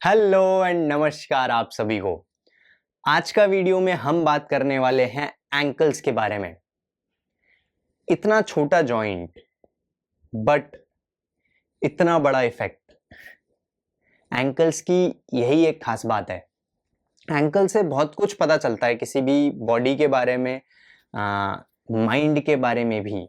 Hello and नमस्कार आप सभी को। आज का वीडियो में हम बात करने वाले हैं एंकल्स के बारे में। इतना छोटा जॉइंट बट इतना बड़ा इफेक्ट। एंकल्स की यही एक खास बात है। एंकल से बहुत कुछ पता चलता है किसी भी बॉडी के बारे में, माइंड के बारे में भी।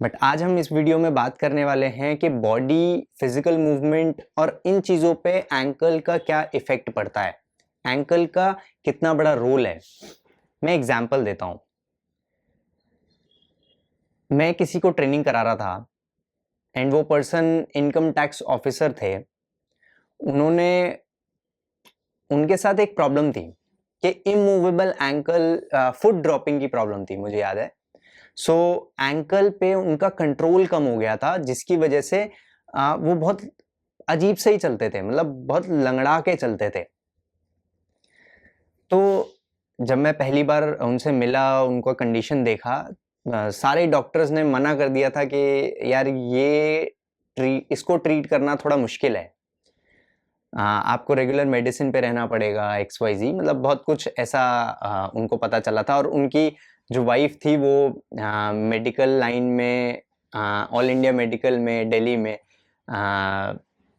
बट आज हम इस वीडियो में बात करने वाले हैं कि बॉडी, फिजिकल मूवमेंट और इन चीज़ों पे एंकल का क्या इफेक्ट पड़ता है, एंकल का कितना बड़ा रोल है। मैं एग्जांपल देता हूं। मैं किसी को ट्रेनिंग करा रहा था एंड वो पर्सन इनकम टैक्स ऑफिसर थे। उन्होंने उनके साथ एक प्रॉब्लम थी कि इमूवेबल एंकल, फुट ड्रॉपिंग की प्रॉब्लम थी, मुझे याद है। सो एंकल पे उनका कंट्रोल कम हो गया था, जिसकी वजह से वो बहुत अजीब से ही चलते थे, मतलब बहुत लंगड़ा के चलते थे। तो जब मैं पहली बार उनसे मिला, उनका कंडीशन देखा, सारे डॉक्टर्स ने मना कर दिया था कि यार इसको ट्रीट करना थोड़ा मुश्किल है। आपको रेगुलर मेडिसिन पे रहना पड़ेगा, एक्स वाई जी, मतलब बहुत कुछ ऐसा उनको पता चला था। और उनकी जो वाइफ थी वो मेडिकल लाइन में, ऑल इंडिया मेडिकल में दिल्ली में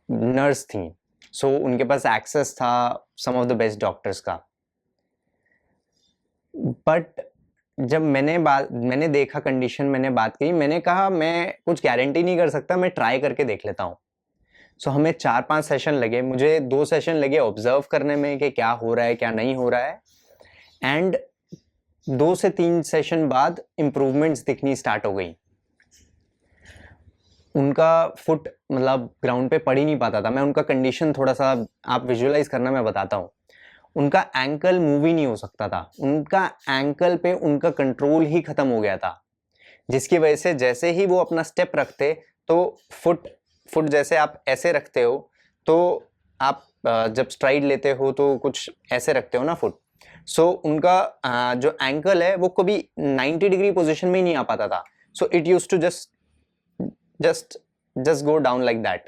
नर्स थी। सो उनके पास एक्सेस था सम ऑफ द बेस्ट डॉक्टर्स का। बट जब मैंने देखा कंडीशन, मैंने बात की, मैंने कहा मैं कुछ गारंटी नहीं कर सकता, मैं ट्राई करके देख लेता हूँ। सो हमें 4-5 सेशन लगे, मुझे 2 सेशन लगे ऑब्जर्व करने में कि क्या हो रहा है क्या नहीं हो रहा है। एंड 2 से 3 सेशन बाद इम्प्रूवमेंट्स दिखनी स्टार्ट हो गई। उनका फुट मतलब ग्राउंड पे पड़ ही नहीं पाता था। मैं उनका कंडीशन थोड़ा सा आप विजुअलाइज करना, मैं बताता हूँ। उनका एंकल मूव ही नहीं हो सकता था। उनका एंकल पे उनका कंट्रोल ही खत्म हो गया था, जिसकी वजह से जैसे ही वो अपना स्टेप रखते तो फुट फुट जैसे आप ऐसे रखते हो, तो आप जब स्ट्राइड लेते हो तो कुछ ऐसे रखते हो ना फुट। सो उनका जो एंकल है वो कभी 90 डिग्री पोजीशन में ही नहीं आ पाता था। So it use to just just go down like that.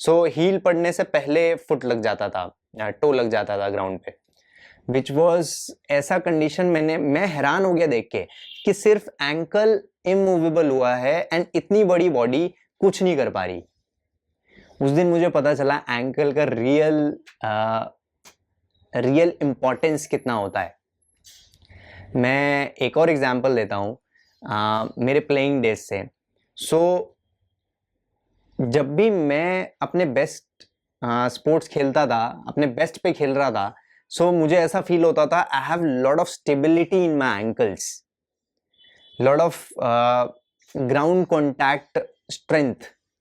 So heel पड़ने से पहले फुट लग जाता था, टो लग जाता था ग्राउंड पे, विच वॉज ऐसा कंडीशन। मैं हैरान हो गया देख के कि सिर्फ एंकल इमूवेबल हुआ है एंड इतनी बड़ी बॉडी कुछ नहीं कर पा रही। उस दिन मुझे पता चला एंकल का रियल इंपॉर्टेंस कितना होता है। मैं एक और एग्जांपल देता हूँ मेरे प्लेइंग डेज से। सो जब भी मैं अपने बेस्ट स्पोर्ट्स खेलता था, अपने बेस्ट पे खेल रहा था, सो मुझे ऐसा फील होता था I have lot of stability in my ankles, lot of ground contact strength.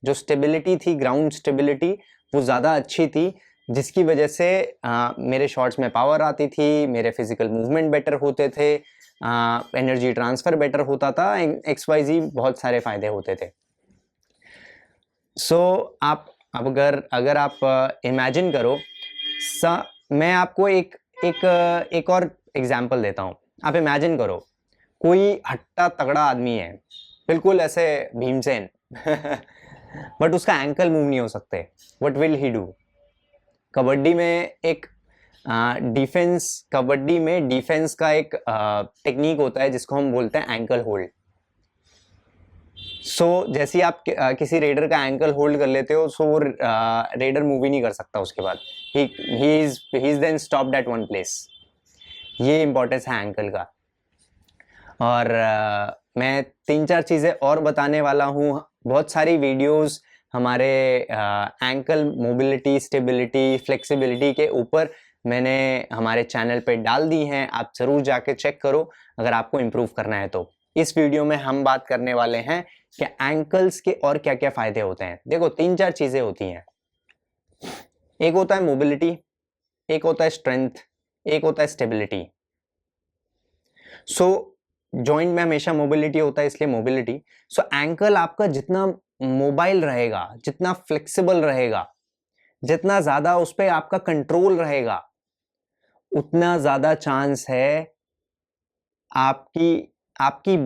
जो स्टेबिलिटी थी, ग्राउंड स्टेबिलिटी, वो ज़्यादा अच्छी थी, जिसकी वजह से मेरे शॉट्स में पावर आती थी, मेरे फिजिकल मूवमेंट बेटर होते थे, एनर्जी ट्रांसफ़र बेटर होता था, एक्स वाई जी बहुत सारे फ़ायदे होते थे। सो आप अब अगर आप इमेजिन करो, मैं आपको एक और एग्जांपल देता हूँ। आप इमेजिन करो कोई हट्टा तगड़ा आदमी है, बिल्कुल ऐसे भीमसेन बट उसका एंकल मूव नहीं हो सकते। What will he do? Kabaddi में एक डिफेंस का एक टेक्निक होता है जिसको हम बोलते हैं एंकल होल्ड। सो जैसे ही आप किसी रेडर का एंकल होल्ड कर लेते हो, सो वो रेडर मूव ही नहीं कर सकता उसके बाद। He is then stopped at one place. ये इंपॉर्टेंस है एंकल का। और मैं 3-4 चीज़ें और बताने वाला हूँ। बहुत सारी वीडियोस हमारे एंकल मोबिलिटी, स्टेबिलिटी, फ्लेक्सिबिलिटी के ऊपर मैंने हमारे चैनल पे डाल दी हैं। आप ज़रूर जाके चेक करो अगर आपको इम्प्रूव करना है तो। इस वीडियो में हम बात करने वाले हैं कि एंकल्स के और क्या क्या फ़ायदे होते हैं। देखो 3-4 चीज़ें होती हैं। एक होता है मोबिलिटी, एक होता है स्ट्रेंथ, एक होता है स्टेबिलिटी। सो जॉइंट में हमेशा मोबिलिटी होता है, इसलिए मोबिलिटी। सो एंकल आपका जितना मोबाइल रहेगा, जितना फ्लेक्सिबल रहेगा, जितना ज्यादा उस पर आपका कंट्रोल रहेगा, उतना ज्यादा चांस है आपकी आपकी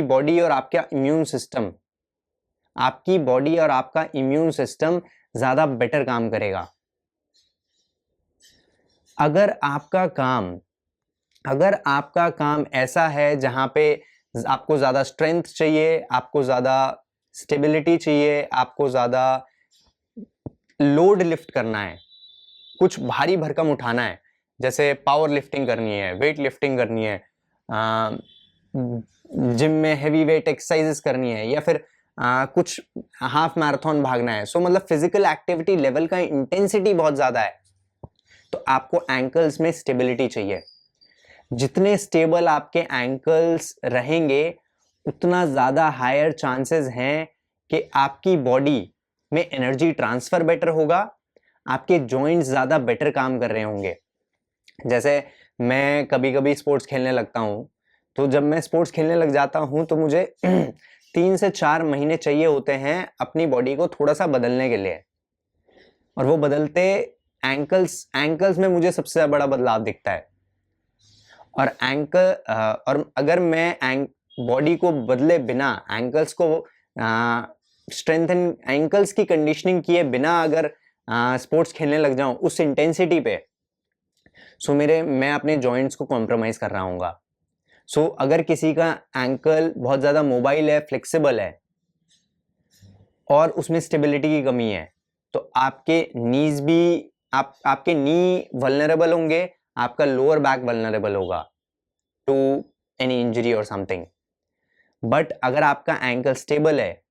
बॉडी और आपका इम्यून सिस्टम ज़्यादा बेटर काम करेगा। अगर आपका काम ऐसा है जहाँ पे आपको ज़्यादा स्ट्रेंथ चाहिए, आपको ज़्यादा स्टेबिलिटी चाहिए, आपको ज़्यादा लोड लिफ्ट करना है, कुछ भारी भरकम उठाना है, जैसे पावर लिफ्टिंग करनी है, वेट लिफ्टिंग करनी है, जिम में हेवी वेट एक्सरसाइजेस करनी है, या फिर कुछ हाफ मैराथन भागना है, सो मतलब फिजिकल एक्टिविटी लेवल का इंटेंसिटी बहुत ज़्यादा है, तो आपको एंकल्स में स्टेबिलिटी चाहिए। जितने स्टेबल आपके एंकल्स रहेंगे उतना ज़्यादा हायर चांसेस हैं कि आपकी बॉडी में एनर्जी ट्रांसफ़र बेटर होगा, आपके जॉइंट्स ज़्यादा बेटर काम कर रहे होंगे। जैसे मैं कभी कभी स्पोर्ट्स खेलने लगता हूँ, तो जब मैं स्पोर्ट्स खेलने लग जाता हूँ तो मुझे 3 से 4 महीने चाहिए होते हैं अपनी बॉडी को थोड़ा सा बदलने के लिए, और वो बदलते एंकल्स में मुझे सबसे बड़ा बदलाव दिखता है। और अगर मैं बॉडी को बदले बिना, एंकल्स को स्ट्रेंथन, एंकल्स की कंडीशनिंग किए बिना अगर स्पोर्ट्स खेलने लग जाऊं उस इंटेंसिटी पे, सो मैं अपने जॉइंट्स को कॉम्प्रोमाइज कर रहा हूँगा। सो अगर किसी का एंकल बहुत ज़्यादा मोबाइल है, फ्लेक्सिबल है और उसमें स्टेबिलिटी की कमी है, तो आपके नीज भी आपके नी वल्नरेबल होंगे, आपका लोअर बैक वल्नरेबल होगा टू एनी इंजरी और समथिंग। बट अगर आपका एंकल स्टेबल है,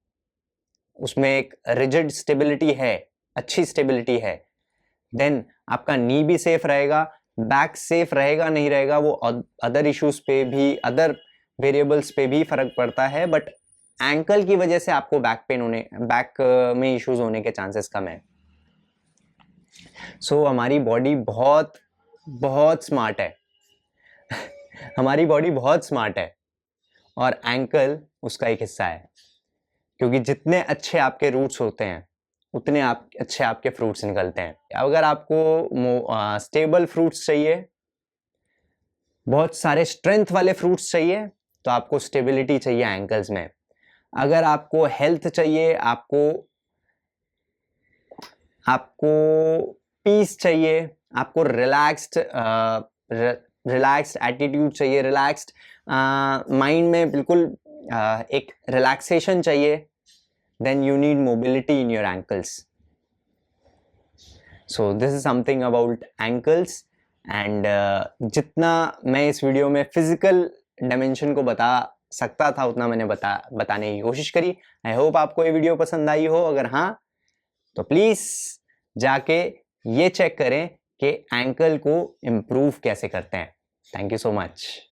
उसमें एक रिजिड स्टेबिलिटी है, अच्छी स्टेबिलिटी है, देन आपका नी भी सेफ रहेगा, बैक सेफ रहेगा नहीं रहेगा वो अदर इश्यूज पे भी, अदर वेरिएबल्स पे भी फर्क पड़ता है, बट एंकल की वजह से आपको बैक में इश्यूज होने के चांसेस कम है। सो हमारी बॉडी बहुत बहुत स्मार्ट है हमारी बॉडी बहुत स्मार्ट है और एंकल उसका एक हिस्सा है, क्योंकि जितने अच्छे आपके रूट्स होते हैं उतने अच्छे आपके फ्रूट्स निकलते हैं। अगर आपको स्टेबल फ्रूट्स चाहिए, बहुत सारे स्ट्रेंथ वाले फ्रूट्स चाहिए, तो आपको स्टेबिलिटी चाहिए एंकल्स में। अगर आपको हेल्थ चाहिए, आपको पीस चाहिए, आपको रिलैक्स्ड एटीट्यूड चाहिए, रिलैक्स्ड माइंड में बिल्कुल एक रिलैक्सेशन चाहिए, then you need mobility in your ankles. So this is something about ankles, and जितना मैं इस वीडियो में फिजिकल डायमेंशन को बता सकता था उतना मैंने बताने की कोशिश करी। आई होप आपको ये वीडियो पसंद आई हो। अगर हाँ तो प्लीज़ जाके ये चेक करें कि एंकल को इम्प्रूव कैसे करते हैं। Thank you so much.